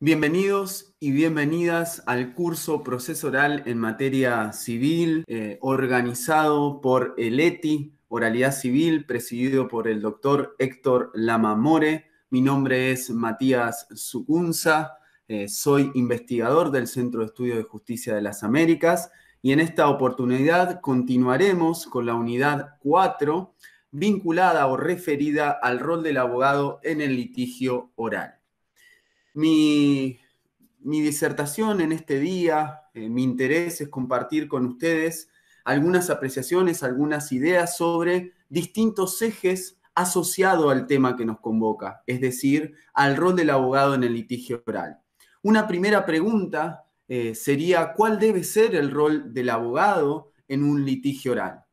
Bienvenidos y bienvenidas al curso Proceso Oral en Materia Civil, organizado por el ETI, Oralidad Civil, presidido por el doctor Héctor Lamamore. Mi nombre es Matías Sucunza, soy investigador del Centro de Estudios de Justicia de las Américas y en esta oportunidad continuaremos con la unidad 4, vinculada o referida al rol del abogado en el litigio oral. Mi disertación en este día, mi interés es compartir con ustedes algunas apreciaciones, algunas ideas sobre distintos ejes asociados al tema que nos convoca, es decir, al rol del abogado en el litigio oral. Una primera pregunta sería, ¿cuál debe ser el rol del abogado en un litigio oral?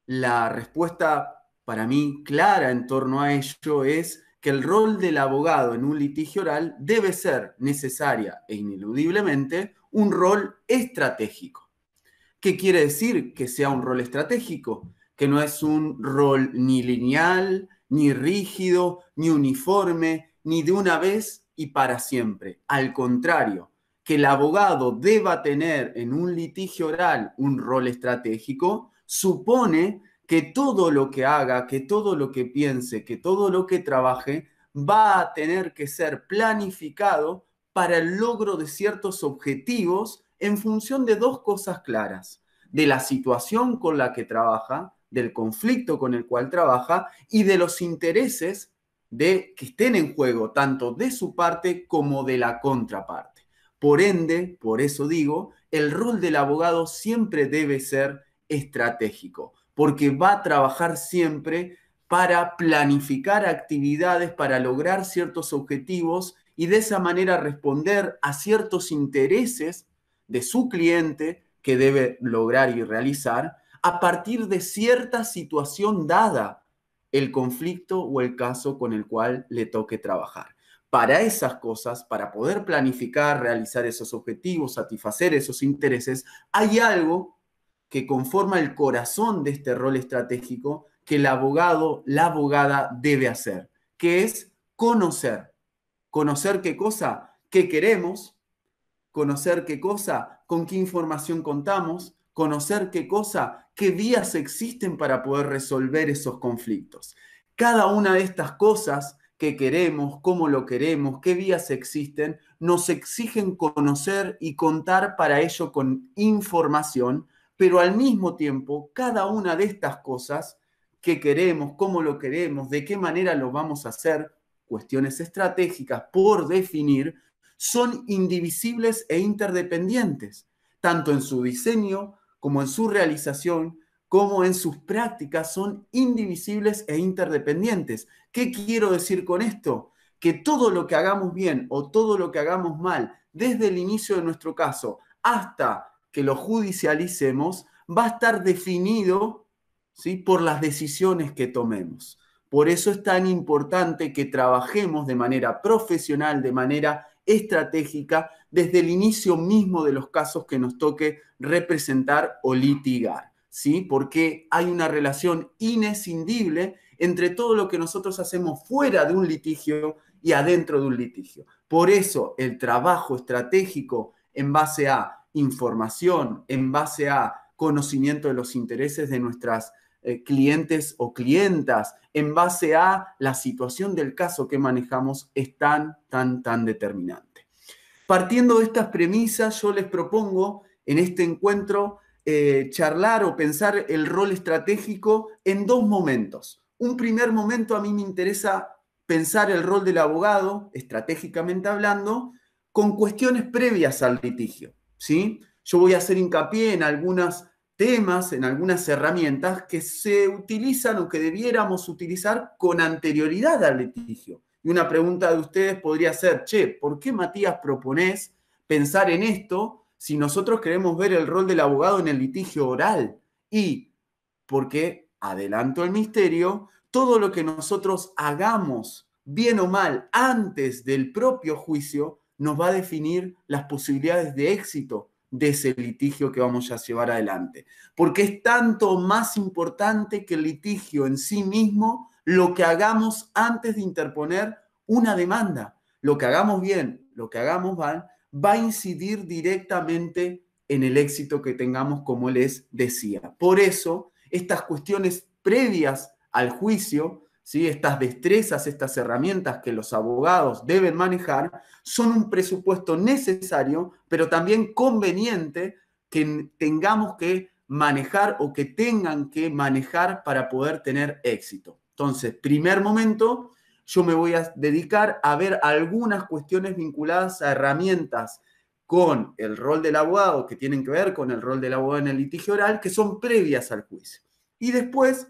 La respuesta para mí clara en torno a ello es que el rol del abogado en un litigio oral debe ser necesaria e ineludiblemente un rol estratégico. ¿Qué quiere decir que sea un rol estratégico? Que no es un rol ni lineal, ni rígido, ni uniforme, ni de una vez y para siempre. Al contrario, que el abogado deba tener en un litigio oral un rol estratégico supone que todo lo que haga, que todo lo que piense, que todo lo que trabaje va a tener que ser planificado para el logro de ciertos objetivos en función de dos cosas claras: de la situación con la que trabaja, del conflicto con el cual trabaja y de los intereses que estén en juego, tanto de su parte como de la contraparte. Por ende, por eso digo, el rol del abogado siempre debe ser estratégico, porque va a trabajar siempre para planificar actividades, para lograr ciertos objetivos y de esa manera responder a ciertos intereses de su cliente que debe lograr y realizar a partir de cierta situación dada el conflicto o el caso con el cual le toque trabajar. Para esas cosas, para poder planificar, realizar esos objetivos, satisfacer esos intereses, hay algo que conforma el corazón de este rol estratégico que el abogado, la abogada debe hacer, que es conocer. ¿Conocer qué cosa? ¿Qué queremos? ¿Conocer qué cosa? ¿Con qué información contamos? ¿Conocer qué cosa? ¿Qué vías existen para poder resolver esos conflictos? Cada una de estas cosas que queremos, cómo lo queremos, qué vías existen, nos exigen conocer y contar para ello con información, pero al mismo tiempo, cada una de estas cosas que queremos, cómo lo queremos, de qué manera lo vamos a hacer, cuestiones estratégicas por definir, son indivisibles e interdependientes, tanto en su diseño como en su realización, como en sus prácticas, son indivisibles e interdependientes. ¿Qué quiero decir con esto? Que todo lo que hagamos bien o todo lo que hagamos mal, desde el inicio de nuestro caso hasta que lo judicialicemos, va a estar definido, ¿sí?, por las decisiones que tomemos. Por eso es tan importante que trabajemos de manera profesional, de manera estratégica, desde el inicio mismo de los casos que nos toque representar o litigar, ¿sí? Porque hay una relación inescindible entre todo lo que nosotros hacemos fuera de un litigio y adentro de un litigio. Por eso el trabajo estratégico en base a información, en base a conocimiento de los intereses de nuestras clientes o clientas, en base a la situación del caso que manejamos, es tan determinante. Partiendo de estas premisas, yo les propongo en este encuentro charlar o pensar el rol estratégico en dos momentos. Un primer momento, a mí me interesa pensar el rol del abogado, estratégicamente hablando, con cuestiones previas al litigio, ¿sí? Yo voy a hacer hincapié en algunos temas, en algunas herramientas que se utilizan o que debiéramos utilizar con anterioridad al litigio. Y una pregunta de ustedes podría ser, che, ¿por qué, Matías, proponés pensar en esto si nosotros queremos ver el rol del abogado en el litigio oral? Y porque, adelanto el misterio, todo lo que nosotros hagamos, bien o mal, antes del propio juicio, nos va a definir las posibilidades de éxito de ese litigio que vamos a llevar adelante. Porque es tanto más importante que el litigio en sí mismo lo que hagamos antes de interponer una demanda. Lo que hagamos bien, lo que hagamos va a incidir directamente en el éxito que tengamos, como les decía. Por eso, estas cuestiones previas al juicio, ¿sí? Estas destrezas, estas herramientas que los abogados deben manejar, son un presupuesto necesario, pero también conveniente que tengamos que manejar o que tengan que manejar para poder tener éxito. Entonces, primer momento, yo me voy a dedicar a ver algunas cuestiones vinculadas a herramientas con el rol del abogado, que tienen que ver con el rol del abogado en el litigio oral, que son previas al juicio. Y después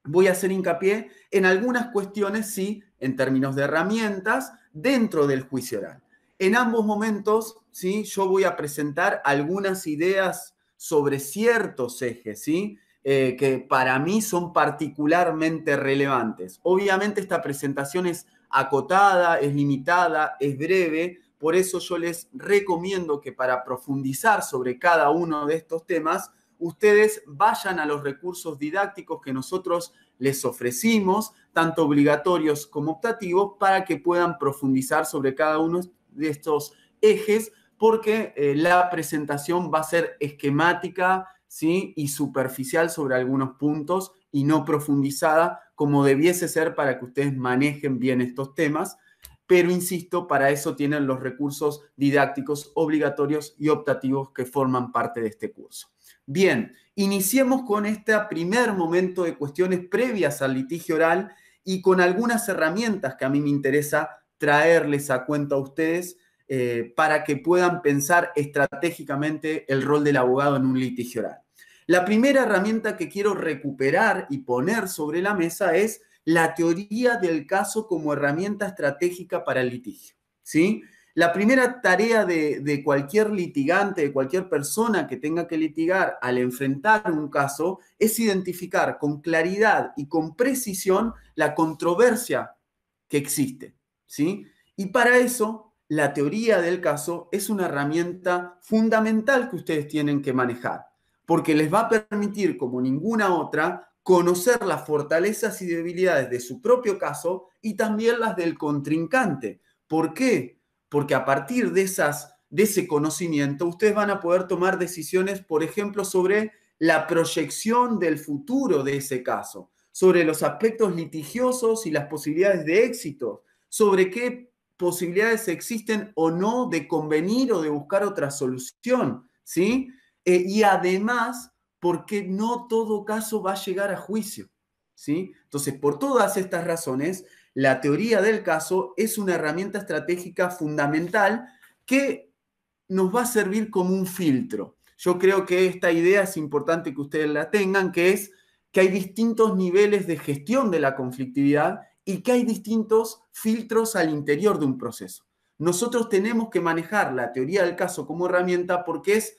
voy a hacer hincapié en algunas cuestiones, sí, en términos de herramientas, dentro del juicio oral. En ambos momentos, sí, yo voy a presentar algunas ideas sobre ciertos ejes, ¿sí? Que para mí son particularmente relevantes. Obviamente esta presentación es acotada, es limitada, es breve, por eso yo les recomiendo que para profundizar sobre cada uno de estos temas, ustedes vayan a los recursos didácticos que nosotros les ofrecimos, tanto obligatorios como optativos, para que puedan profundizar sobre cada uno de estos ejes, porque la presentación va a ser esquemática, ¿sí? Y superficial sobre algunos puntos y no profundizada como debiese ser para que ustedes manejen bien estos temas. Pero insisto, para eso tienen los recursos didácticos obligatorios y optativos que forman parte de este curso. Bien, iniciemos con este primer momento de cuestiones previas al litigio oral y con algunas herramientas que a mí me interesa traerles a cuenta a ustedes para que puedan pensar estratégicamente el rol del abogado en un litigio oral. La primera herramienta que quiero recuperar y poner sobre la mesa es la teoría del caso como herramienta estratégica para el litigio, ¿sí? La primera tarea de cualquier litigante, de cualquier persona que tenga que litigar al enfrentar un caso, es identificar con claridad y con precisión la controversia que existe, ¿sí? Y para eso, la teoría del caso es una herramienta fundamental que ustedes tienen que manejar, porque les va a permitir, como ninguna otra, conocer las fortalezas y debilidades de su propio caso y también las del contrincante. ¿Por qué? Porque a partir de ese conocimiento, ustedes van a poder tomar decisiones, por ejemplo, sobre la proyección del futuro de ese caso, sobre los aspectos litigiosos y las posibilidades de éxito, sobre qué posibilidades existen o no de convenir o de buscar otra solución, ¿sí? Y además, porque no todo caso va a llegar a juicio, ¿sí? Entonces, por todas estas razones, la teoría del caso es una herramienta estratégica fundamental que nos va a servir como un filtro. Yo creo que esta idea es importante que ustedes la tengan, que es que hay distintos niveles de gestión de la conflictividad y que hay distintos filtros al interior de un proceso. Nosotros tenemos que manejar la teoría del caso como herramienta porque es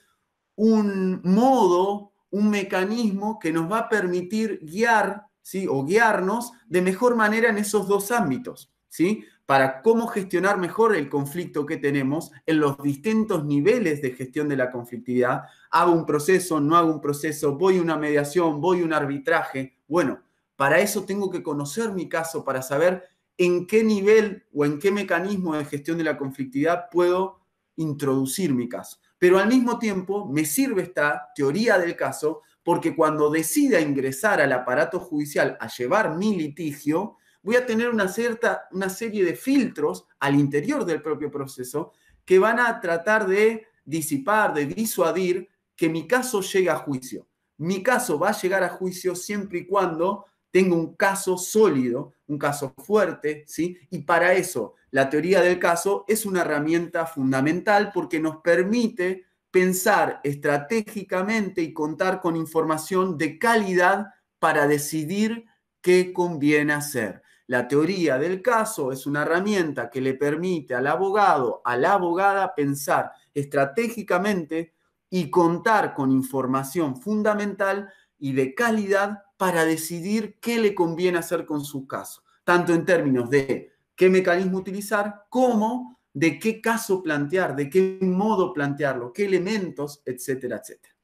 un modo, un mecanismo que nos va a permitir guiar, ¿sí? O guiarnos de mejor manera en esos dos ámbitos, ¿sí? Para cómo gestionar mejor el conflicto que tenemos en los distintos niveles de gestión de la conflictividad. Hago un proceso, no hago un proceso, voy a una mediación, voy a un arbitraje. Bueno, para eso tengo que conocer mi caso, para saber en qué nivel o en qué mecanismo de gestión de la conflictividad puedo introducir mi caso. Pero al mismo tiempo me sirve esta teoría del caso porque cuando decida ingresar al aparato judicial a llevar mi litigio, voy a tener una serie de filtros al interior del propio proceso que van a tratar de disipar, de disuadir que mi caso llegue a juicio. Mi caso va a llegar a juicio siempre y cuando tenga un caso sólido, un caso fuerte, ¿sí? Y para eso la teoría del caso es una herramienta fundamental porque nos permite pensar estratégicamente y contar con información de calidad para decidir qué conviene hacer. La teoría del caso es una herramienta que le permite al abogado, a la abogada, pensar estratégicamente y contar con información fundamental y de calidad para decidir qué le conviene hacer con su caso, tanto en términos de qué mecanismo utilizar como de qué caso plantear, de qué modo plantearlo, qué elementos, etcétera, etcétera.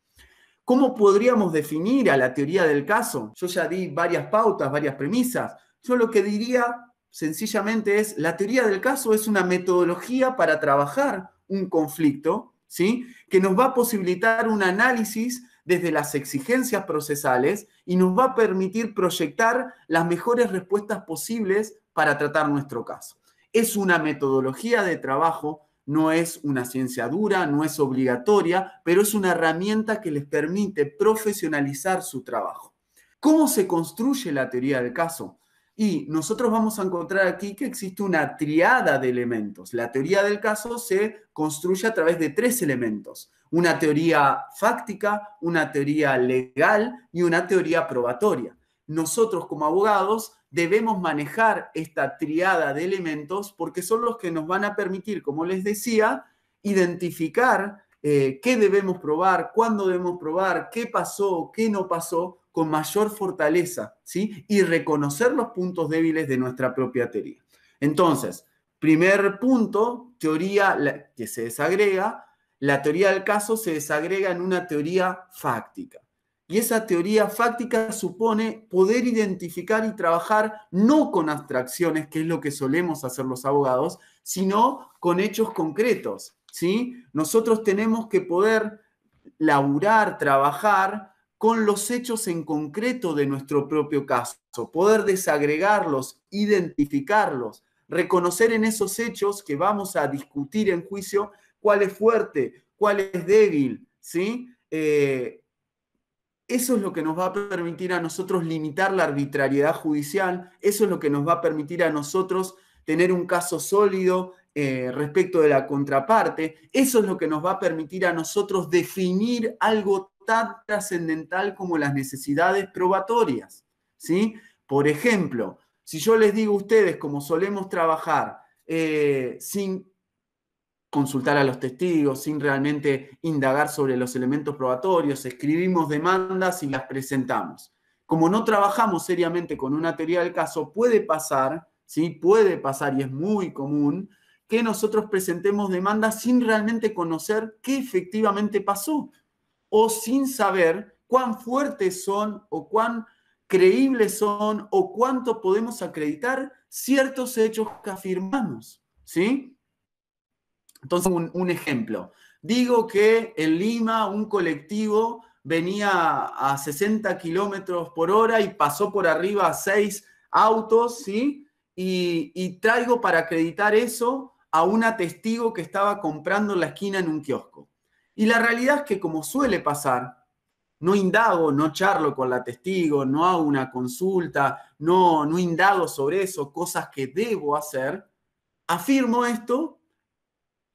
¿Cómo podríamos definir a la teoría del caso? Yo ya di varias pautas, varias premisas. Yo lo que diría sencillamente es, la teoría del caso es una metodología para trabajar un conflicto, ¿sí? Que nos va a posibilitar un análisis desde las exigencias procesales y nos va a permitir proyectar las mejores respuestas posibles para tratar nuestro caso. Es una metodología de trabajo, no es una ciencia dura, no es obligatoria, pero es una herramienta que les permite profesionalizar su trabajo. ¿Cómo se construye la teoría del caso? Y nosotros vamos a encontrar aquí que existe una triada de elementos. La teoría del caso se construye a través de 3 elementos. Una teoría fáctica, una teoría legal y una teoría probatoria. Nosotros como abogados debemos manejar esta triada de elementos porque son los que nos van a permitir, como les decía, identificar qué debemos probar, cuándo debemos probar, qué pasó, qué no pasó, con mayor fortaleza, ¿sí? Y reconocer los puntos débiles de nuestra propia teoría. Entonces, primer punto, teoría que se desagrega, la teoría del caso se desagrega en una teoría fáctica. Y esa teoría fáctica supone poder identificar y trabajar no con abstracciones, que es lo que solemos hacer los abogados, sino con hechos concretos, ¿sí? Nosotros tenemos que poder laburar, trabajar con los hechos en concreto de nuestro propio caso, poder desagregarlos, identificarlos, reconocer en esos hechos que vamos a discutir en juicio cuál es fuerte, cuál es débil, ¿sí? Eso es lo que nos va a permitir a nosotros limitar la arbitrariedad judicial, eso es lo que nos va a permitir a nosotros tener un caso sólido respecto de la contraparte, eso es lo que nos va a permitir a nosotros definir algo tan trascendental como las necesidades probatorias, ¿sí? Por ejemplo, si yo les digo a ustedes, como solemos trabajar, sin consultar a los testigos, sin realmente indagar sobre los elementos probatorios, escribimos demandas y las presentamos. Como no trabajamos seriamente con una teoría del caso, puede pasar, ¿sí? Puede pasar y es muy común que nosotros presentemos demandas sin realmente conocer qué efectivamente pasó o sin saber cuán fuertes son o cuán creíbles son o cuánto podemos acreditar ciertos hechos que afirmamos, ¿sí? Entonces, un ejemplo. Digo que en Lima un colectivo venía a 60 kilómetros por hora y pasó por arriba a 6 autos, ¿sí? Y traigo para acreditar eso a una testigo que estaba comprando en la esquina en un kiosco. Y la realidad es que, como suele pasar, no indago, no charlo con la testigo, no hago una consulta, no indago sobre eso, cosas que debo hacer, afirmo esto,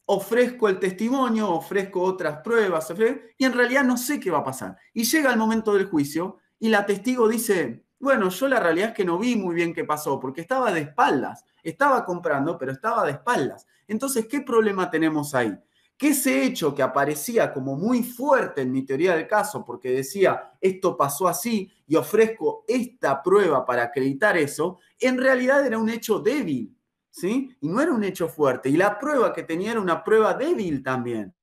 ofrezco el testimonio, ofrezco otras pruebas, y en realidad no sé qué va a pasar. Y llega el momento del juicio y la testigo dice, bueno, yo la realidad es que no vi muy bien qué pasó, porque estaba de espaldas, estaba comprando, pero estaba de espaldas. Entonces, ¿qué problema tenemos ahí? Que ese hecho que aparecía como muy fuerte en mi teoría del caso, porque decía, esto pasó así y ofrezco esta prueba para acreditar eso, en realidad era un hecho débil. ¿Sí? Y no era un hecho fuerte. Y la prueba que tenía era una prueba débil también.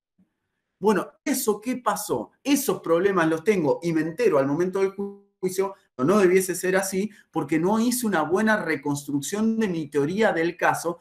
Bueno, ¿eso qué pasó? Esos problemas los tengo y me entero al momento del juicio, no debiese ser así, porque no hice una buena reconstrucción de mi teoría del caso,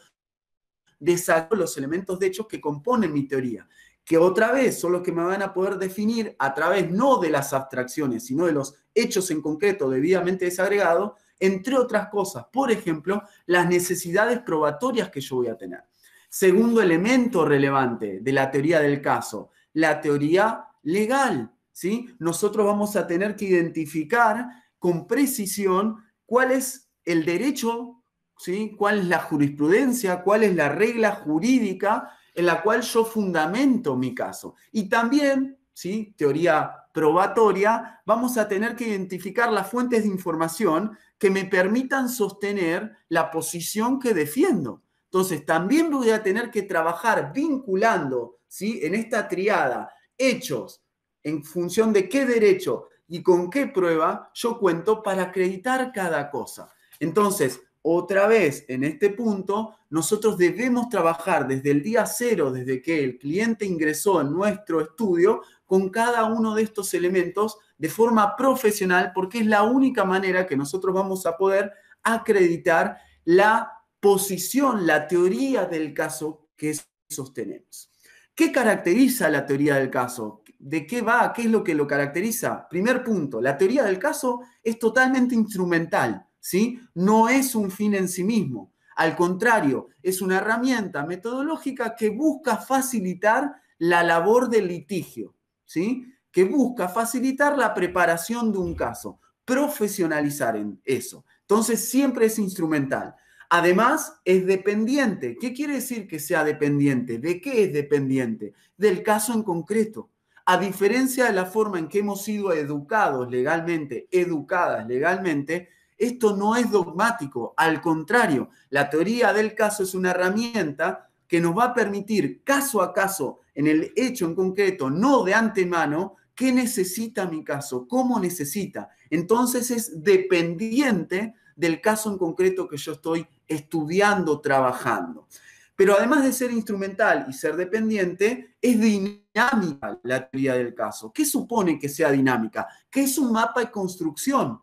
desarrollo los elementos de hechos que componen mi teoría, que otra vez son los que me van a poder definir a través no de las abstracciones, sino de los hechos en concreto debidamente desagregados, entre otras cosas, por ejemplo, las necesidades probatorias que yo voy a tener. Segundo elemento relevante de la teoría del caso, la teoría legal, ¿sí? Nosotros vamos a tener que identificar con precisión cuál es el derecho, ¿sí? ¿Cuál es la jurisprudencia? ¿Cuál es la regla jurídica en la cual yo fundamento mi caso? Y también, ¿sí? Teoría probatoria, vamos a tener que identificar las fuentes de información que me permitan sostener la posición que defiendo. Entonces, también voy a tener que trabajar vinculando, ¿sí? En esta triada hechos en función de qué derecho y con qué prueba yo cuento para acreditar cada cosa. Entonces, otra vez, en este punto, nosotros debemos trabajar desde el día cero, desde que el cliente ingresó en nuestro estudio, con cada uno de estos elementos de forma profesional, porque es la única manera que nosotros vamos a poder acreditar la posición, la teoría del caso que sostenemos. ¿Qué caracteriza la teoría del caso? ¿De qué va? ¿Qué es lo que lo caracteriza? Primer punto, la teoría del caso es totalmente instrumental, ¿sí? No es un fin en sí mismo. Al contrario, es una herramienta metodológica que busca facilitar la labor del litigio, ¿sí? Que busca facilitar la preparación de un caso, profesionalizar en eso. Entonces, siempre es instrumental. Además, es dependiente. ¿Qué quiere decir que sea dependiente? ¿De qué es dependiente? Del caso en concreto. A diferencia de la forma en que hemos sido educados legalmente, educadas legalmente, esto no es dogmático. Al contrario, la teoría del caso es una herramienta que nos va a permitir caso a caso, en el hecho en concreto, no de antemano, qué necesita mi caso, cómo necesita. Entonces es dependiente del caso en concreto que yo estoy estudiando, trabajando. Pero además de ser instrumental y ser dependiente, es dinámica la teoría del caso. ¿Qué supone que sea dinámica? Que es un mapa de construcción.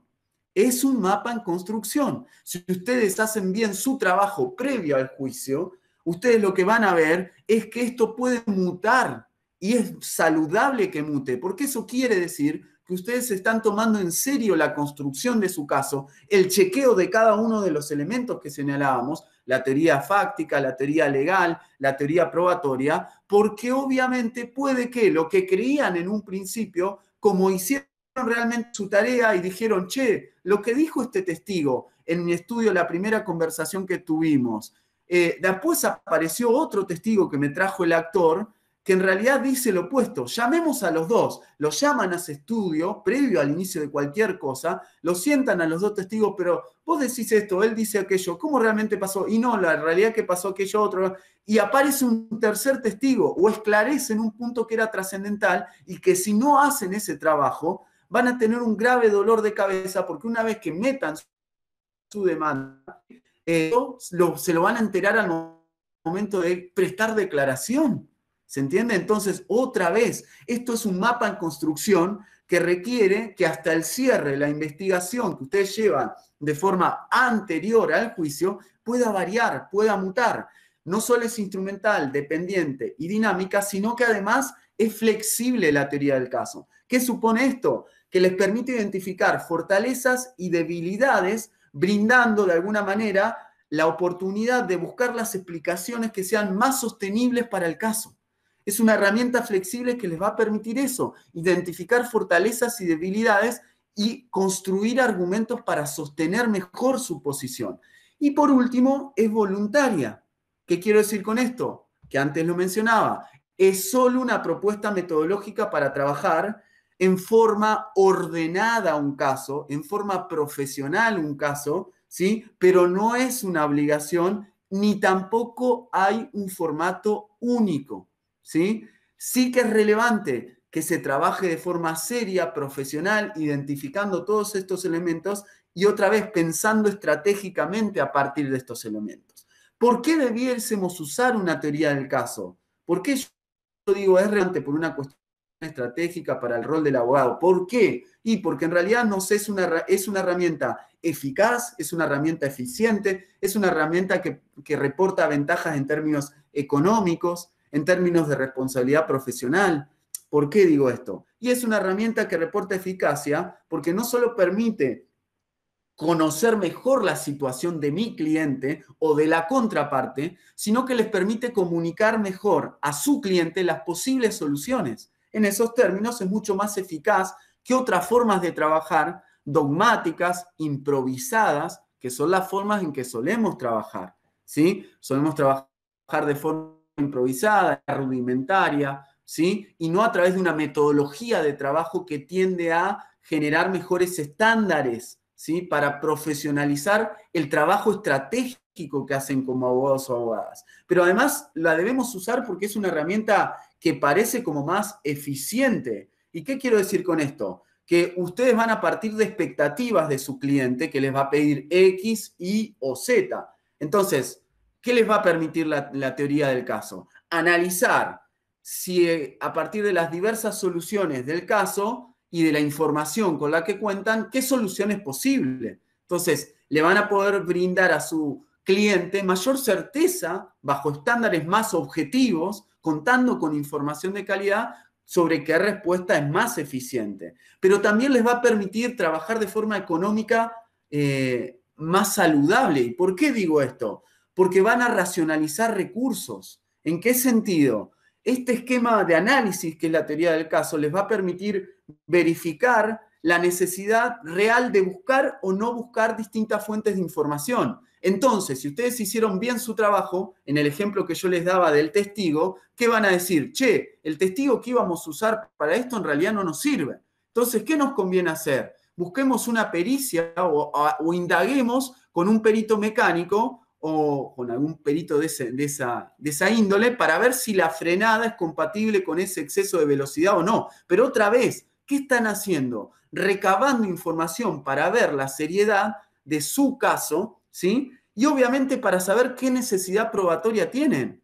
Es un mapa en construcción. Si ustedes hacen bien su trabajo previo al juicio, ustedes lo que van a ver es que esto puede mutar y es saludable que mute, porque eso quiere decir que ustedes están tomando en serio la construcción de su caso, el chequeo de cada uno de los elementos que señalábamos, la teoría fáctica, la teoría legal, la teoría probatoria, porque obviamente puede que lo que creían en un principio, como hicieron realmente su tarea y dijeron, che, lo que dijo este testigo en mi estudio, la primera conversación que tuvimos, después apareció otro testigo que me trajo el actor, que en realidad dice lo opuesto. Llamemos a los dos, los llaman a ese estudio, previo al inicio de cualquier cosa, los sientan a los dos testigos, pero vos decís esto, él dice aquello, ¿cómo realmente pasó? Y no, la realidad que pasó aquello otro, y aparece un tercer testigo, o esclarecen un punto que era trascendental, y que si no hacen ese trabajo, van a tener un grave dolor de cabeza, porque una vez que metan su demanda, se lo van a enterar al momento de prestar declaración. ¿Se entiende? Entonces, otra vez, esto es un mapa en construcción que requiere que hasta el cierre de la investigación que ustedes llevan de forma anterior al juicio pueda variar, pueda mutar. No solo es instrumental, dependiente y dinámica, sino que además es flexible la teoría del caso. ¿Qué supone esto? Que les permite identificar fortalezas y debilidades, brindando de alguna manera la oportunidad de buscar las explicaciones que sean más sostenibles para el caso. Es una herramienta flexible que les va a permitir eso, identificar fortalezas y debilidades y construir argumentos para sostener mejor su posición. Y por último, es voluntaria. ¿Qué quiero decir con esto? Que antes lo mencionaba. Es solo una propuesta metodológica para trabajar en forma ordenada un caso, en forma profesional un caso, ¿sí? Pero no es una obligación ni tampoco hay un formato único. ¿Sí? Sí que es relevante que se trabaje de forma seria, profesional, identificando todos estos elementos y otra vez pensando estratégicamente a partir de estos elementos. ¿Por qué debiésemos usar una teoría del caso? ¿Por qué yo digo es relevante por una cuestión estratégica para el rol del abogado? ¿Por qué? Y porque en realidad es una herramienta eficaz, es una herramienta eficiente, es una herramienta que reporta ventajas en términos económicos, en términos de responsabilidad profesional. ¿Por qué digo esto? Y es una herramienta que reporta eficacia porque no solo permite conocer mejor la situación de mi cliente o de la contraparte, sino que les permite comunicar mejor a su cliente las posibles soluciones. En esos términos es mucho más eficaz que otras formas de trabajar dogmáticas, improvisadas, que son las formas en que solemos trabajar. ¿Sí? Solemos trabajar de forma improvisada, rudimentaria, ¿sí? Y no a través de una metodología de trabajo que tiende a generar mejores estándares, ¿sí? Para profesionalizar el trabajo estratégico que hacen como abogados o abogadas. Pero además la debemos usar porque es una herramienta que parece como más eficiente. ¿Y qué quiero decir con esto? Que ustedes van a partir de expectativas de su cliente que les va a pedir X, Y o Z. Entonces, ¿qué les va a permitir la teoría del caso? Analizar si a partir de las diversas soluciones del caso y de la información con la que cuentan, qué solución es posible. Entonces, le van a poder brindar a su cliente, mayor certeza bajo estándares más objetivos, contando con información de calidad sobre qué respuesta es más eficiente. Pero también les va a permitir trabajar de forma económica más saludable. ¿Y por qué digo esto? Porque van a racionalizar recursos. ¿En qué sentido? Este esquema de análisis, que es la teoría del caso, les va a permitir verificar la necesidad real de buscar o no buscar distintas fuentes de información. Entonces, si ustedes hicieron bien su trabajo, en el ejemplo que yo les daba del testigo, ¿qué van a decir? Che, el testigo que íbamos a usar para esto en realidad no nos sirve. Entonces, ¿qué nos conviene hacer? Busquemos una pericia o indaguemos con un perito mecánico o con algún perito de esa índole para ver si la frenada es compatible con ese exceso de velocidad o no. Pero otra vez, ¿qué están haciendo? Recabando información para ver la seriedad de su caso, ¿sí? Y obviamente para saber qué necesidad probatoria tienen.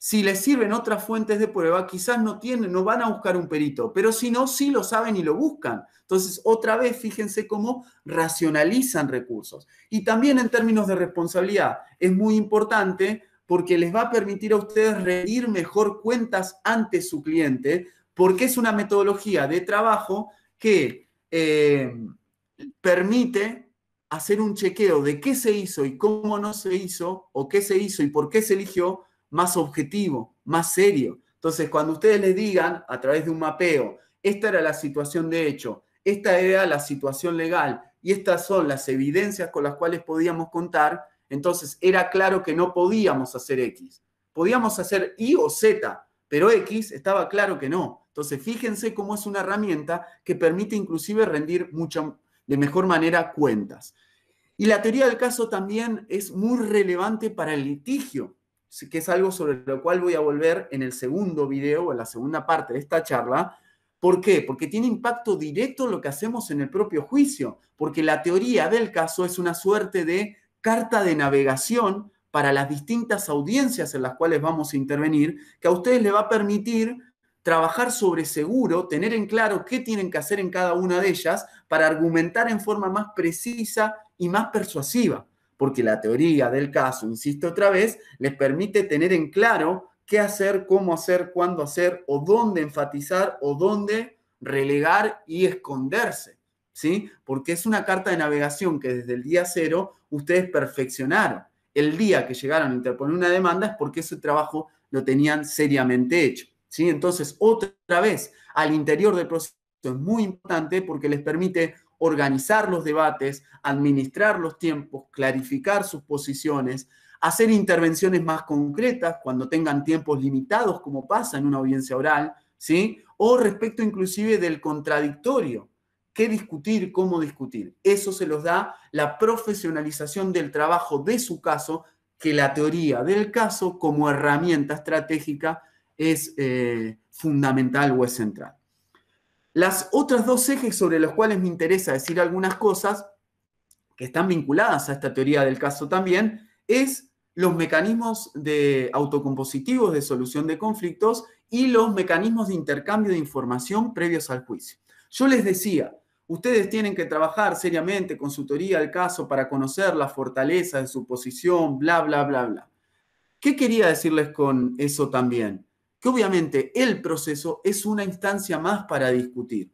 Si les sirven otras fuentes de prueba, quizás no van a buscar un perito, pero si no, sí lo saben y lo buscan. Entonces, otra vez, fíjense cómo racionalizan recursos. Y también en términos de responsabilidad, es muy importante porque les va a permitir a ustedes rendir mejor cuentas ante su cliente, porque es una metodología de trabajo que permite hacer un chequeo de qué se hizo y cómo no se hizo, o qué se hizo y por qué se eligió, más objetivo, más serio. Entonces, cuando ustedes les digan a través de un mapeo, esta era la situación de hecho, esta era la situación legal y estas son las evidencias con las cuales podíamos contar, entonces era claro que no podíamos hacer X. Podíamos hacer Y o Z, pero X estaba claro que no. Entonces, fíjense cómo es una herramienta que permite inclusive rendir de mejor manera cuentas. Y la teoría del caso también es muy relevante para el litigio, que es algo sobre lo cual voy a volver en el segundo video o en la segunda parte de esta charla. ¿Por qué? Porque tiene impacto directo en lo que hacemos en el propio juicio, porque la teoría del caso es una suerte de carta de navegación para las distintas audiencias en las cuales vamos a intervenir, que a ustedes les va a permitir trabajar sobre seguro, tener en claro qué tienen que hacer en cada una de ellas para argumentar en forma más precisa y más persuasiva, porque la teoría del caso, insisto otra vez, les permite tener en claro qué hacer, cómo hacer, cuándo hacer, o dónde enfatizar, o dónde relegar y esconderse, ¿sí? Porque es una carta de navegación que desde el día cero ustedes perfeccionaron. El día que llegaron a interponer una demanda es porque ese trabajo lo tenían seriamente hecho, ¿sí? Entonces, otra vez, al interior del proceso es muy importante porque les permite organizar los debates, administrar los tiempos, clarificar sus posiciones, hacer intervenciones más concretas cuando tengan tiempos limitados, como pasa en una audiencia oral, ¿sí? O respecto inclusive del contradictorio. ¿Qué discutir? ¿Cómo discutir? Eso se los da la profesionalización del trabajo de su caso, que la teoría del caso como herramienta estratégica es fundamental o es central. Las otras dos ejes sobre los cuales me interesa decir algunas cosas, que están vinculadas a esta teoría del caso también, es los mecanismos autocompositivos de solución de conflictos y los mecanismos de intercambio de información previos al juicio. Yo les decía, ustedes tienen que trabajar seriamente con su teoría del caso para conocer la fortaleza de su posición, bla, bla, bla, bla. ¿Qué quería decirles con eso también? Que obviamente el proceso es una instancia más para discutir.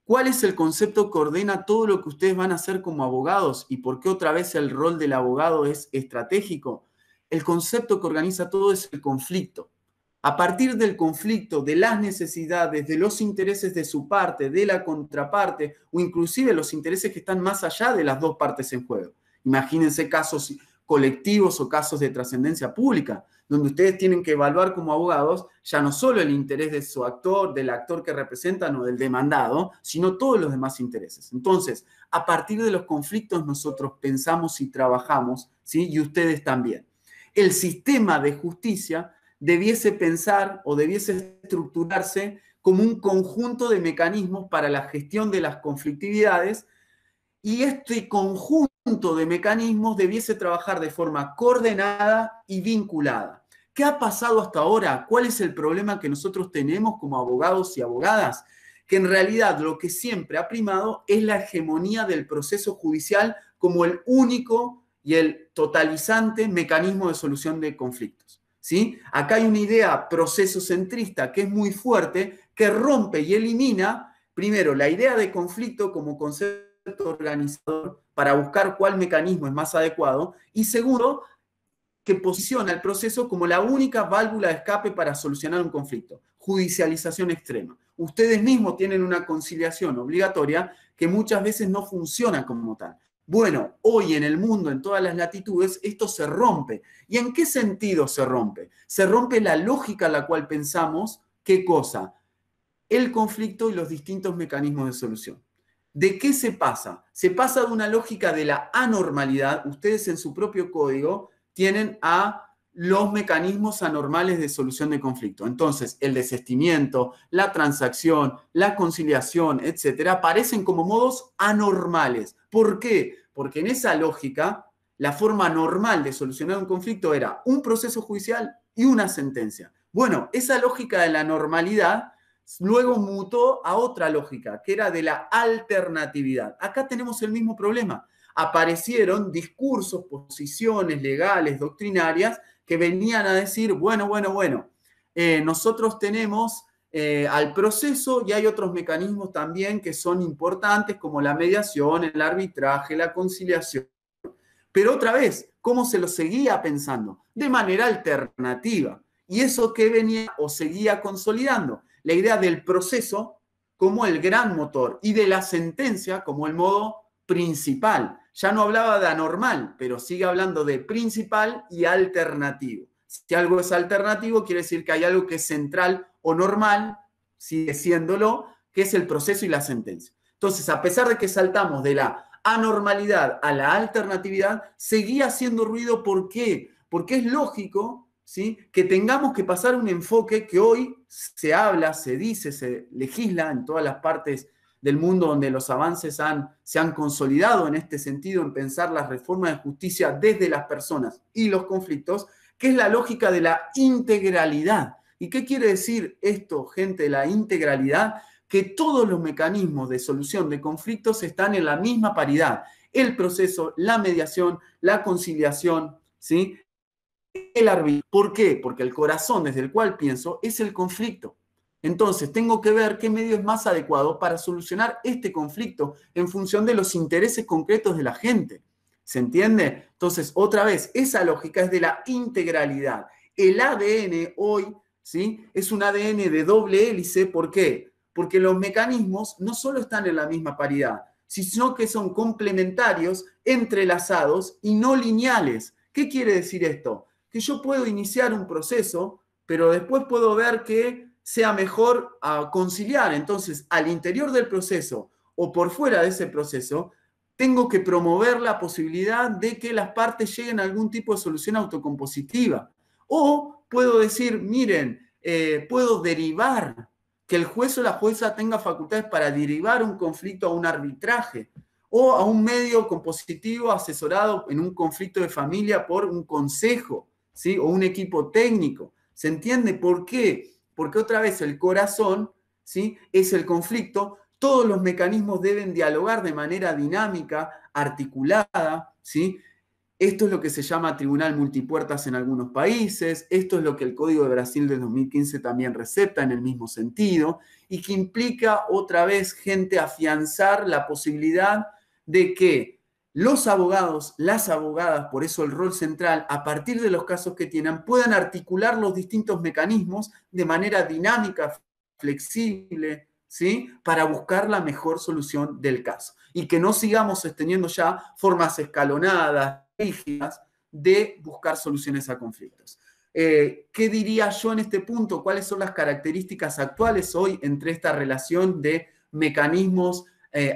¿Cuál es el concepto que ordena todo lo que ustedes van a hacer como abogados y por qué otra vez el rol del abogado es estratégico? El concepto que organiza todo es el conflicto. A partir del conflicto, de las necesidades, de los intereses de su parte, de la contraparte o inclusive los intereses que están más allá de las dos partes en juego. Imagínense casos colectivos o casos de trascendencia pública, donde ustedes tienen que evaluar como abogados ya no solo el interés de su actor, del actor que representan o del demandado, sino todos los demás intereses. Entonces, a partir de los conflictos nosotros pensamos y trabajamos, ¿sí? Y ustedes también. El sistema de justicia debiese pensar o debiese estructurarse como un conjunto de mecanismos para la gestión de las conflictividades, y este conjunto de mecanismos debiese trabajar de forma coordenada y vinculada. ¿Qué ha pasado hasta ahora? ¿Cuál es el problema que nosotros tenemos como abogados y abogadas? Que en realidad lo que siempre ha primado es la hegemonía del proceso judicial como el único y el totalizante mecanismo de solución de conflictos. ¿Sí? Acá hay una idea procesocentrista que es muy fuerte, que rompe y elimina, primero, la idea de conflicto como concepto organizador para buscar cuál mecanismo es más adecuado, y segundo, que posiciona el proceso como la única válvula de escape para solucionar un conflicto. Judicialización extrema. Ustedes mismos tienen una conciliación obligatoria que muchas veces no funciona como tal. Bueno, hoy en el mundo, en todas las latitudes, esto se rompe. ¿Y en qué sentido se rompe? Se rompe la lógica a la cual pensamos, ¿qué cosa? El conflicto y los distintos mecanismos de solución. ¿De qué se pasa? Se pasa de una lógica de la anormalidad. Ustedes en su propio código tienen a los mecanismos anormales de solución de conflicto. Entonces, el desistimiento, la transacción, la conciliación, etcétera, aparecen como modos anormales. ¿Por qué? Porque en esa lógica, la forma normal de solucionar un conflicto era un proceso judicial y una sentencia. Bueno, esa lógica de la normalidad luego mutó a otra lógica, que era de la alternatividad. Acá tenemos el mismo problema. Aparecieron discursos, posiciones legales, doctrinarias, que venían a decir, bueno, nosotros tenemos al proceso y hay otros mecanismos también que son importantes, como la mediación, el arbitraje, la conciliación. Pero otra vez, ¿cómo se lo seguía pensando? De manera alternativa. ¿Y eso qué venía o seguía consolidando? La idea del proceso como el gran motor y de la sentencia como el modo principal. Ya no hablaba de anormal, pero sigue hablando de principal y alternativo. Si algo es alternativo, quiere decir que hay algo que es central o normal, sigue siéndolo, que es el proceso y la sentencia. Entonces, a pesar de que saltamos de la anormalidad a la alternatividad, seguía haciendo ruido. ¿Por qué? Porque es lógico, ¿sí?, que tengamos que pasar un enfoque que hoy se habla, se dice, se legisla en todas las partes del mundo donde los avances se han consolidado en este sentido, en pensar las reformas de justicia desde las personas y los conflictos, que es la lógica de la integralidad. ¿Y qué quiere decir esto, gente, la integralidad? Que todos los mecanismos de solución de conflictos están en la misma paridad. El proceso, la mediación, la conciliación, ¿sí?, el arbitrio. ¿Por qué? Porque el corazón desde el cual pienso es el conflicto. Entonces, tengo que ver qué medio es más adecuado para solucionar este conflicto en función de los intereses concretos de la gente. ¿Se entiende? Entonces, otra vez, esa lógica es de la integralidad. El ADN hoy, ¿sí?, es un ADN de doble hélice. ¿Por qué? Porque los mecanismos no solo están en la misma paridad, sino que son complementarios, entrelazados y no lineales. ¿Qué quiere decir esto? Que yo puedo iniciar un proceso, pero después puedo ver que sea mejor conciliar. Entonces, al interior del proceso o por fuera de ese proceso, tengo que promover la posibilidad de que las partes lleguen a algún tipo de solución autocompositiva. O puedo decir, miren, puedo derivar, que el juez o la jueza tenga facultades para derivar un conflicto a un arbitraje o a un medio compositivo asesorado en un conflicto de familia por un consejo, ¿sí?, o un equipo técnico. ¿Se entiende por qué? Porque otra vez el corazón, ¿sí?, es el conflicto. Todos los mecanismos deben dialogar de manera dinámica, articulada, ¿sí? Esto es lo que se llama tribunal multipuertas en algunos países, esto es lo que el Código de Brasil del 2015 también recepta en el mismo sentido, y que implica otra vez, gente, afianzar la posibilidad de que los abogados, las abogadas, por eso el rol central, a partir de los casos que tienen, puedan articular los distintos mecanismos de manera dinámica, flexible, ¿sí?, para buscar la mejor solución del caso. Y que no sigamos sosteniendo ya formas escalonadas, rígidas, de buscar soluciones a conflictos. ¿Qué diría yo en este punto? ¿Cuáles son las características actuales hoy entre esta relación de mecanismos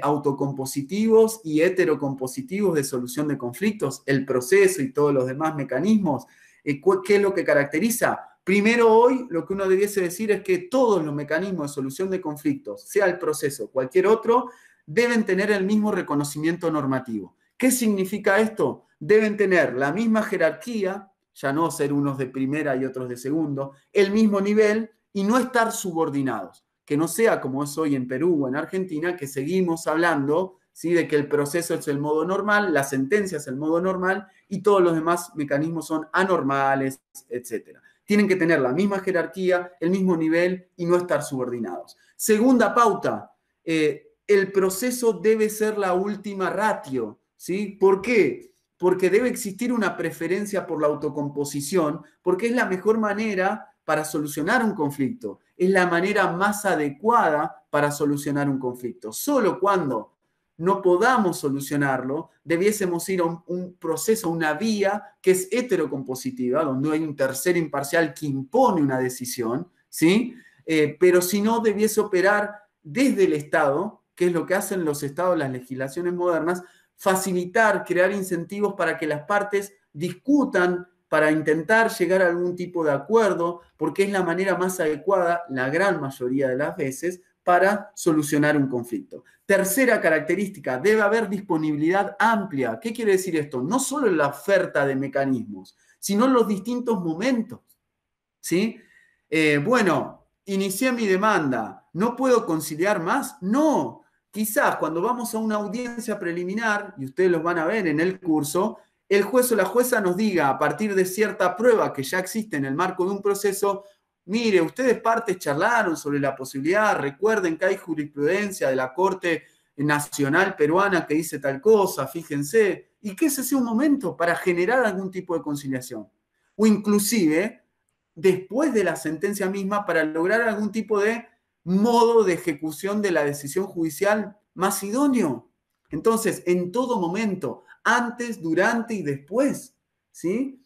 autocompositivos y heterocompositivos de solución de conflictos, el proceso y todos los demás mecanismos? ¿Qué es lo que caracteriza? Primero, hoy lo que uno debiese decir es que todos los mecanismos de solución de conflictos, sea el proceso o cualquier otro, deben tener el mismo reconocimiento normativo. ¿Qué significa esto? Deben tener la misma jerarquía, ya no ser unos de primera y otros de segundo, el mismo nivel y no estar subordinados. Que no sea como es hoy en Perú o en Argentina, que seguimos hablando, ¿sí? De que el proceso es el modo normal, la sentencia es el modo normal y todos los demás mecanismos son anormales, etc. Tienen que tener la misma jerarquía, el mismo nivel y no estar subordinados. Segunda pauta, el proceso debe ser la última ratio, ¿sí? ¿Por qué? Porque debe existir una preferencia por la autocomposición, porque es la mejor manera para solucionar un conflicto, es la manera más adecuada para solucionar un conflicto. Solo cuando no podamos solucionarlo, debiésemos ir a un proceso, una vía que es heterocompositiva, donde hay un tercero imparcial que impone una decisión, ¿sí? Pero si no, debiese operar desde el Estado, que es lo que hacen los Estados, las legislaciones modernas, facilitar, crear incentivos para que las partes discutan, para intentar llegar a algún tipo de acuerdo, porque es la manera más adecuada, la gran mayoría de las veces, para solucionar un conflicto. Tercera característica, debe haber disponibilidad amplia. ¿Qué quiere decir esto? No solo en la oferta de mecanismos, sino en los distintos momentos, ¿sí? Bueno, inicié mi demanda, ¿no puedo conciliar más? No, quizás cuando vamos a una audiencia preliminar, y ustedes los van a ver en el curso, el juez o la jueza nos diga a partir de cierta prueba que ya existe en el marco de un proceso, mire, ustedes partes charlaron sobre la posibilidad, recuerden que hay jurisprudencia de la Corte Nacional Peruana que dice tal cosa, fíjense, y que ese sea un momento para generar algún tipo de conciliación. O inclusive, después de la sentencia misma, para lograr algún tipo de modo de ejecución de la decisión judicial más idóneo. Entonces, en todo momento, antes, durante y después, ¿sí?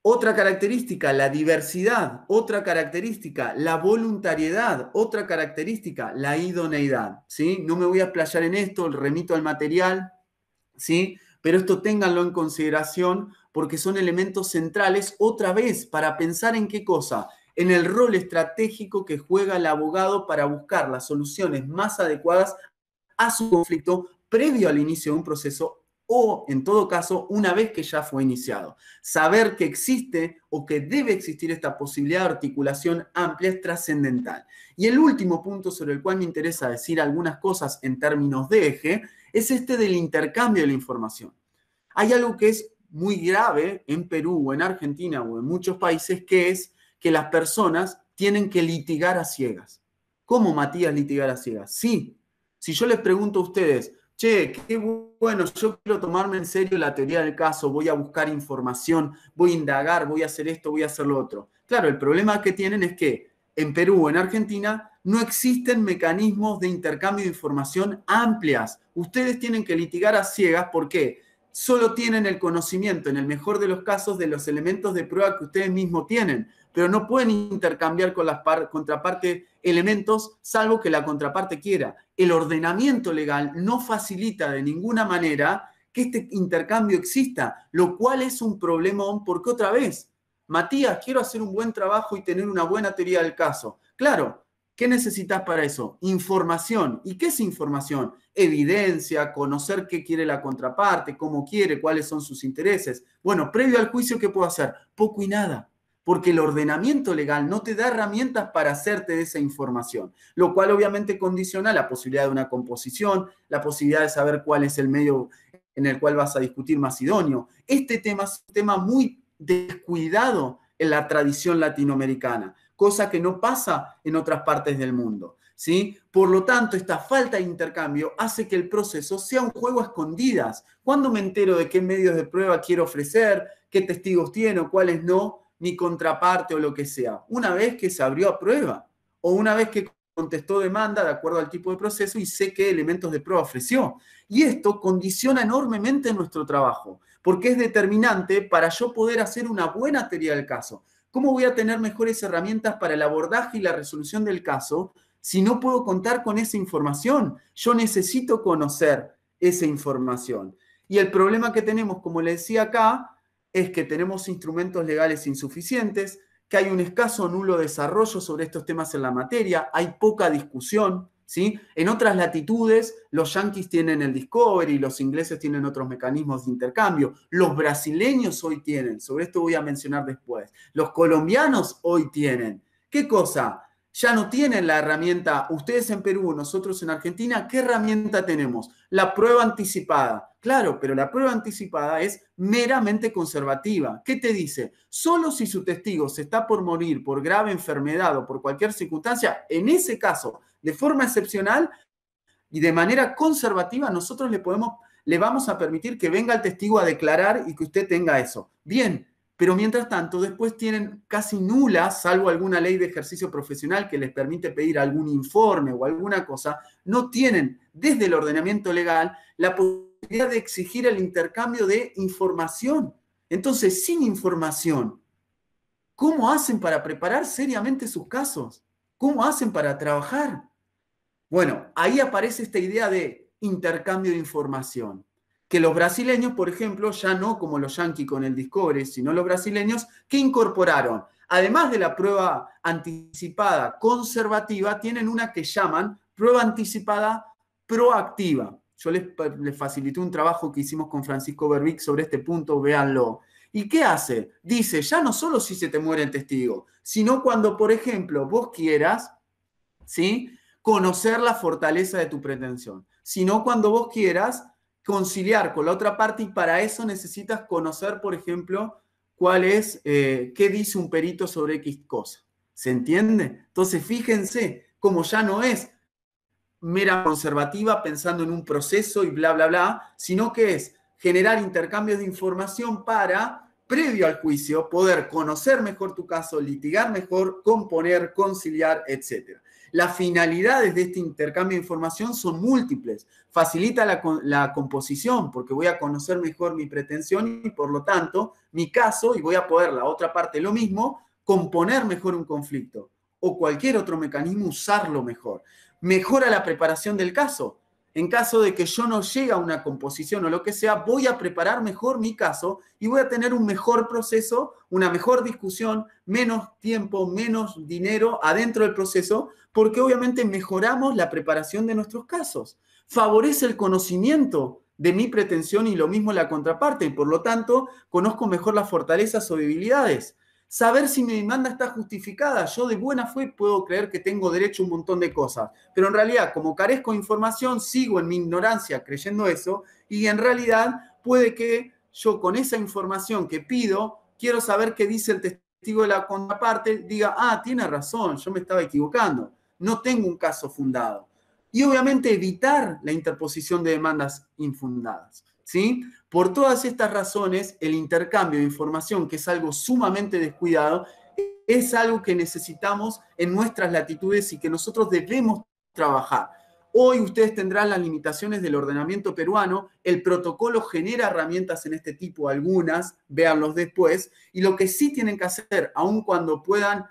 Otra característica, la diversidad. Otra característica, la voluntariedad. Otra característica, la idoneidad, ¿sí? No me voy a explayar en esto, remito al material, ¿sí? Pero esto ténganlo en consideración porque son elementos centrales, otra vez, para pensar en qué cosa, en el rol estratégico que juega el abogado para buscar las soluciones más adecuadas a su conflicto previo al inicio de un proceso o, en todo caso, una vez que ya fue iniciado. Saber que existe o que debe existir esta posibilidad de articulación amplia es trascendental. Y el último punto sobre el cual me interesa decir algunas cosas en términos de eje es este del intercambio de la información. Hay algo que es muy grave en Perú o en Argentina o en muchos países, que es que las personas tienen que litigar a ciegas. ¿Cómo, Matías, litigar a ciegas? Sí. Si yo les pregunto a ustedes, che, qué bueno, yo quiero tomarme en serio la teoría del caso, voy a buscar información, voy a indagar, voy a hacer esto, voy a hacer lo otro. Claro, el problema que tienen es que en Perú o en Argentina no existen mecanismos de intercambio de información amplias. Ustedes tienen que litigar a ciegas. ¿Por qué? Solo tienen el conocimiento, en el mejor de los casos, de los elementos de prueba que ustedes mismos tienen, pero no pueden intercambiar con la contraparte elementos, salvo que la contraparte quiera. El ordenamiento legal no facilita de ninguna manera que este intercambio exista, lo cual es un problemón, porque otra vez, Matías, quiero hacer un buen trabajo y tener una buena teoría del caso. Claro, ¿qué necesitas para eso? Información. ¿Y qué es información? Evidencia, conocer qué quiere la contraparte, cómo quiere, cuáles son sus intereses. Bueno, previo al juicio, ¿qué puedo hacer? Poco y nada, porque el ordenamiento legal no te da herramientas para hacerte de esa información, lo cual obviamente condiciona la posibilidad de una composición, la posibilidad de saber cuál es el medio en el cual vas a discutir más idóneo. Este tema es un tema muy descuidado en la tradición latinoamericana, cosa que no pasa en otras partes del mundo, ¿sí? Por lo tanto, esta falta de intercambio hace que el proceso sea un juego a escondidas. ¿Cuándo me entero de qué medios de prueba quiero ofrecer, qué testigos tiene o cuáles no, mi contraparte o lo que sea? Una vez que se abrió a prueba o una vez que contestó demanda de acuerdo al tipo de proceso y sé qué elementos de prueba ofreció. Y esto condiciona enormemente nuestro trabajo, porque es determinante para yo poder hacer una buena teoría del caso. ¿Cómo voy a tener mejores herramientas para el abordaje y la resolución del caso si no puedo contar con esa información? Yo necesito conocer esa información. Y el problema que tenemos, como le decía acá, es que tenemos instrumentos legales insuficientes, que hay un escaso o nulo desarrollo sobre estos temas en la materia, hay poca discusión, ¿sí? En otras latitudes, los yanquis tienen el Discovery, los ingleses tienen otros mecanismos de intercambio, los brasileños hoy tienen, sobre esto voy a mencionar después, los colombianos hoy tienen. ¿Qué cosa? Ya no tienen la herramienta, ustedes en Perú, nosotros en Argentina, ¿qué herramienta tenemos? La prueba anticipada. Claro, pero la prueba anticipada es meramente conservativa. ¿Qué te dice? Solo si su testigo se está por morir por grave enfermedad o por cualquier circunstancia, en ese caso, de forma excepcional y de manera conservativa, nosotros le vamos a permitir que venga el testigo a declarar y que usted tenga eso. Bien, pero mientras tanto, después tienen casi nulas, salvo alguna ley de ejercicio profesional que les permite pedir algún informe o alguna cosa, no tienen desde el ordenamiento legal la posibilidad de exigir el intercambio de información. Entonces, sin información, ¿cómo hacen para preparar seriamente sus casos? ¿Cómo hacen para trabajar? Bueno, ahí aparece esta idea de intercambio de información. Que los brasileños, por ejemplo, ya no como los yanquis con el Discovery, sino los brasileños, que incorporaron, además de la prueba anticipada conservativa, tienen una que llaman prueba anticipada proactiva. Yo les facilité un trabajo que hicimos con Francisco Berbic sobre este punto, véanlo. ¿Y qué hace? Dice, ya no solo si se te muere el testigo, sino cuando, por ejemplo, vos quieras, ¿sí?, conocer la fortaleza de tu pretensión, sino cuando vos quieras conciliar con la otra parte y para eso necesitas conocer, por ejemplo, qué dice un perito sobre X cosa. ¿Se entiende? Entonces, fíjense, como ya no es mera conservativa pensando en un proceso y bla, bla, bla, sino que es generar intercambios de información para, previo al juicio, poder conocer mejor tu caso, litigar mejor, componer, conciliar, etc. Las finalidades de este intercambio de información son múltiples. Facilita la composición, porque voy a conocer mejor mi pretensión y, por lo tanto, mi caso, y voy a poder, la otra parte, lo mismo, componer mejor un conflicto o cualquier otro mecanismo, usarlo mejor. Mejora la preparación del caso. En caso de que yo no llegue a una composición o lo que sea, voy a preparar mejor mi caso y voy a tener un mejor proceso, una mejor discusión, menos tiempo, menos dinero adentro del proceso, porque obviamente mejoramos la preparación de nuestros casos. Favorece el conocimiento de mi pretensión y lo mismo la contraparte, y por lo tanto conozco mejor las fortalezas o debilidades. Saber si mi demanda está justificada. Yo de buena fe puedo creer que tengo derecho a un montón de cosas, pero en realidad, como carezco de información, sigo en mi ignorancia creyendo eso, y en realidad puede que yo con esa información que pido, quiero saber qué dice el testigo de la contraparte, diga, ah, tiene razón, yo me estaba equivocando, no tengo un caso fundado. Y obviamente evitar la interposición de demandas infundadas, ¿sí? Por todas estas razones, el intercambio de información, que es algo sumamente descuidado, es algo que necesitamos en nuestras latitudes y que nosotros debemos trabajar. Hoy ustedes tendrán las limitaciones del ordenamiento peruano, el protocolo genera herramientas en este tipo, algunas, véanlos después, y lo que sí tienen que hacer, aun cuando puedan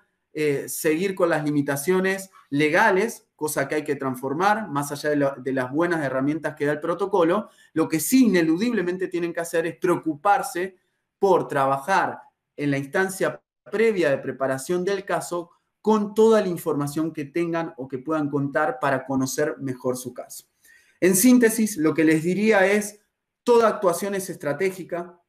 seguir con las limitaciones legales, cosa que hay que transformar, más allá de las buenas herramientas que da el protocolo, lo que sí ineludiblemente tienen que hacer es preocuparse por trabajar en la instancia previa de preparación del caso con toda la información que tengan o que puedan contar para conocer mejor su caso. En síntesis, lo que les diría es, toda actuación es estratégica.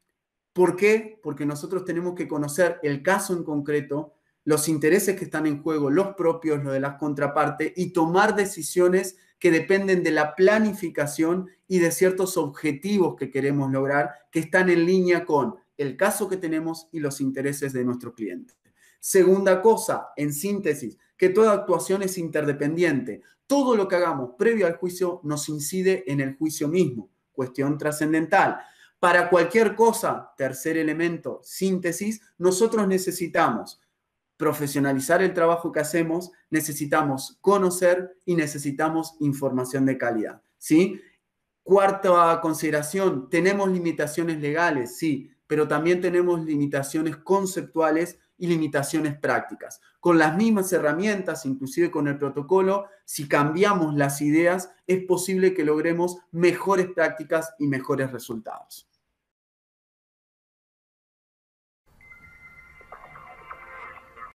¿Por qué? Porque nosotros tenemos que conocer el caso en concreto, los intereses que están en juego, los propios, los de las contrapartes, y tomar decisiones que dependen de la planificación y de ciertos objetivos que queremos lograr, que están en línea con el caso que tenemos y los intereses de nuestro cliente. Segunda cosa, en síntesis, que toda actuación es interdependiente. Todo lo que hagamos previo al juicio nos incide en el juicio mismo. Cuestión trascendental. Para cualquier cosa, tercer elemento, síntesis, nosotros necesitamos profesionalizar el trabajo que hacemos, necesitamos conocer y necesitamos información de calidad, ¿sí? Cuarta consideración, tenemos limitaciones legales, sí, pero también tenemos limitaciones conceptuales y limitaciones prácticas. Con las mismas herramientas, inclusive con el protocolo, si cambiamos las ideas, es posible que logremos mejores prácticas y mejores resultados.